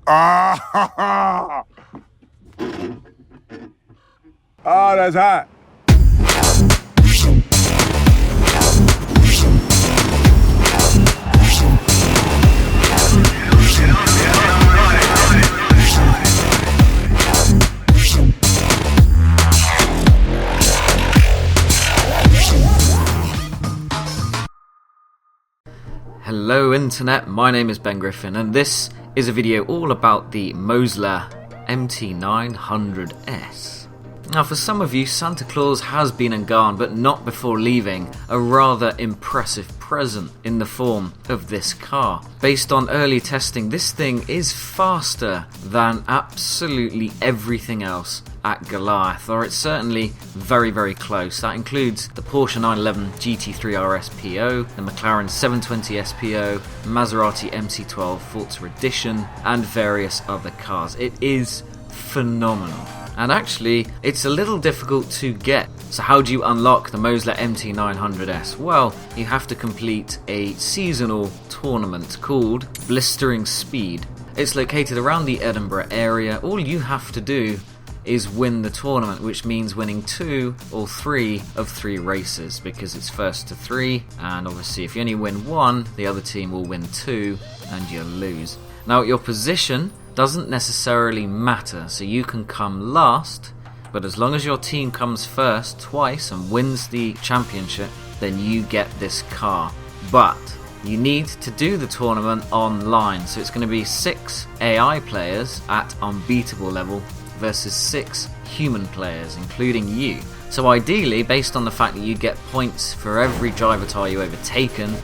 Ah, oh, that's hot. Hello Internet, my name is Ben Griffin and this is a video all about the Mosler MT900S. Now for some of you, Santa Claus has been and gone, but not before leaving a rather impressive present in the form of this car. Based on early testing, this thing is faster than absolutely everything else at Goliath, or it's certainly very, very close. That includes the Porsche 911 GT3 RS PO, the McLaren 720 SPO, Maserati MC12 Forza Edition, and various other cars. It is phenomenal. And actually, it's a little difficult to get. So how do you unlock the Mosler MT900S? Well, you have to complete a seasonal tournament called Blistering Speed. It's located around the Edinburgh area. All you have to do is win the tournament, which means winning 2 or 3 of 3 races, because it's first to 3, and obviously if you only win 1, the other team will win 2 and you'll lose. Now your position doesn't necessarily matter, so you can come last, but as long as your team comes first twice and wins the championship, then you get this car. But you need to do the tournament online, so it's going to be 6 AI players at unbeatable level versus 6 human players, including you. So ideally, based on the fact that you get points for every driver tire you overtaken,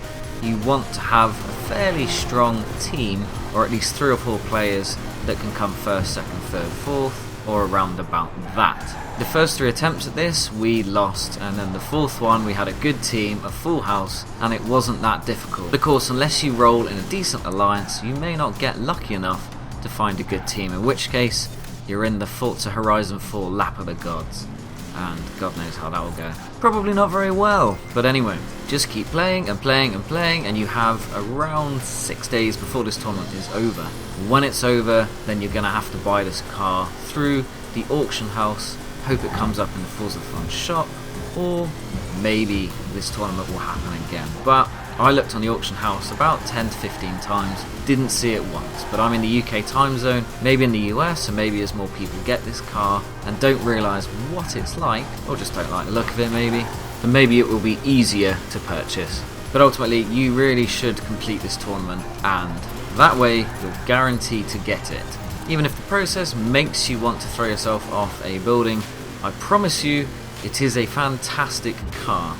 you want to have a fairly strong team, or at least 3 or 4 players that can come first, second, third, fourth, or around about that. The first 3 attempts at this we lost, and then the 4th one we had a good team, a full house, and it wasn't that difficult. Of course, unless you roll in a decent alliance, you may not get lucky enough to find a good team, in which case you're in the Forza Horizon 4 lap of the gods. And God knows how that will go. Probably not very well, but anyway, just keep playing and playing and playing, and you have around 6 days before this tournament is over. When it's over, then you're going to have to buy this car through the auction house, hope it comes up in the Forza Fun shop, or maybe this tournament will happen again. But I looked on the auction house about 10 to 15 times, didn't see it once, but I'm in the UK time zone, maybe in the US, and maybe as more people get this car and don't realise what it's like, or just don't like the look of it maybe, then maybe it will be easier to purchase. But ultimately, you really should complete this tournament, and that way you're guaranteed to get it. Even if the process makes you want to throw yourself off a building, I promise you it is a fantastic car.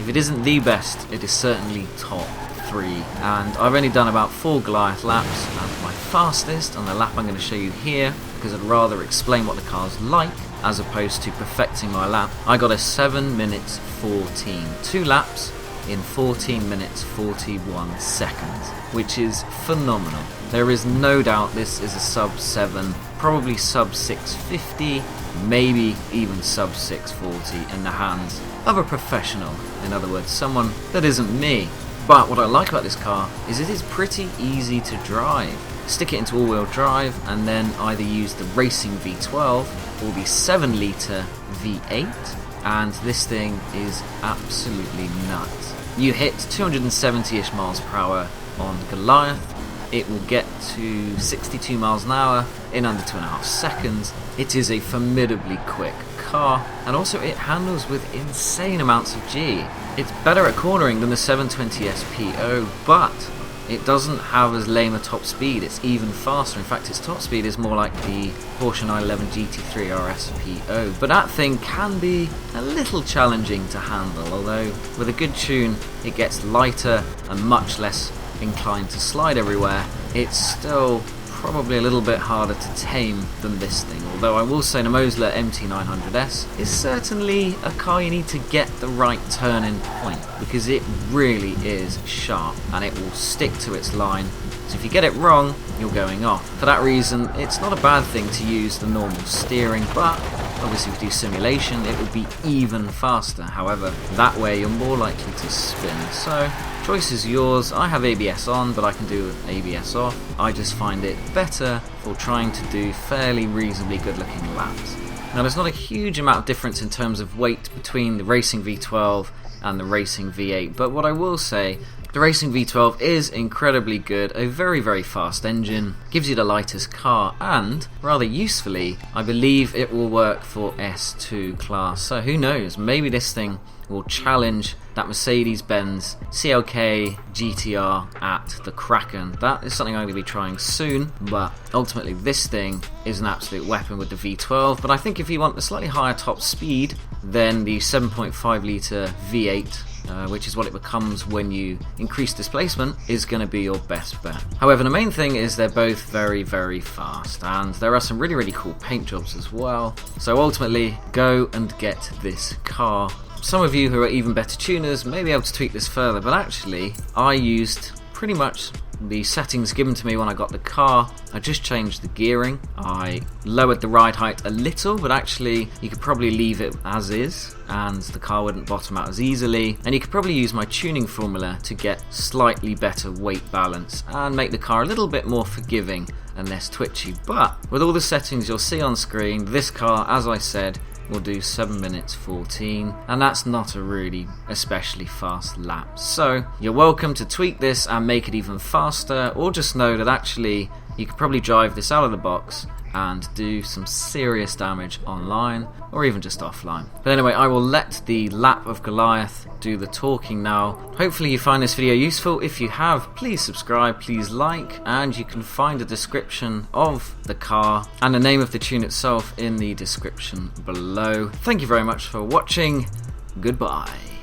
If it isn't the best, it is certainly top 3. And I've only done about 4 Goliath laps, and my fastest on the lap I'm going to show you here, because I'd rather explain what the car's like as opposed to perfecting my lap, I got a 7 minutes 14. 2 laps in 14 minutes 41 seconds, which is phenomenal. There is no doubt this is a sub 7, probably sub 650, maybe even sub 640 in the hands of a professional, in other words someone that isn't me. But what I like about this car is it is pretty easy to drive. Stick it into all-wheel drive and then either use the racing V12 or the 7 litre V8, and this thing is absolutely nuts. You hit 270-ish miles per hour on Goliath. It will get to 62 miles an hour in under 2.5 seconds. It is a formidably quick car, and also it handles with insane amounts of G. It's better at cornering than the 720 SPO, but it doesn't have as lame a top speed. It's even faster. In fact, its top speed is more like the Porsche 911 GT3 RS PO. But that thing can be a little challenging to handle, although with a good tune it gets lighter and much less inclined to slide everywhere. It's still probably a little bit harder to tame than this thing, although I will say the Mosler MT900S is certainly a car you need to get the right turn-in point, because it really is sharp and it will stick to its line, so if you get it wrong you're going off. For that reason it's not a bad thing to use the normal steering, but obviously if you do simulation it would be even faster. However, that way you're more likely to spin, so Choice is yours. I have ABS on, but I can do ABS off. I just find it better for trying to do fairly reasonably good looking laps. Now there's not a huge amount of difference in terms of weight between the Racing V12 and the Racing V8, but what I will say, the Racing V12 is incredibly good, a very fast engine, gives you the lightest car, and rather usefully, I believe it will work for S2 class. So who knows, maybe this thing will challenge that Mercedes-Benz CLK GTR at the Kraken. That is something I'm going to be trying soon, but ultimately this thing is an absolute weapon with the V12. But I think if you want a slightly higher top speed, then the 7.5 litre V8, which is what it becomes when you increase displacement, is going to be your best bet. However, the main thing is they're both very fast, and there are some really cool paint jobs as well. So ultimately, go and get this car. Some of you who are even better tuners may be able to tweak this further, but actually I used pretty much the settings given to me when I got the car. I just changed the gearing, I lowered the ride height a little, but actually you could probably leave it as is and the car wouldn't bottom out as easily, and you could probably use my tuning formula to get slightly better weight balance and make the car a little bit more forgiving and less twitchy. But with all the settings you'll see on screen, this car, as I said, will do 7 minutes 14, and that's not a really especially fast lap. So you're welcome to tweak this and make it even faster, or just know that actually you could probably drive this out of the box and do some serious damage online or even just offline. But anyway, I will let the lap of Goliath do the talking now. Hopefully you find this video useful. If you have, please subscribe, please like, and you can find a description of the car and the name of the tune itself in the description below. Thank you very much for watching. Goodbye.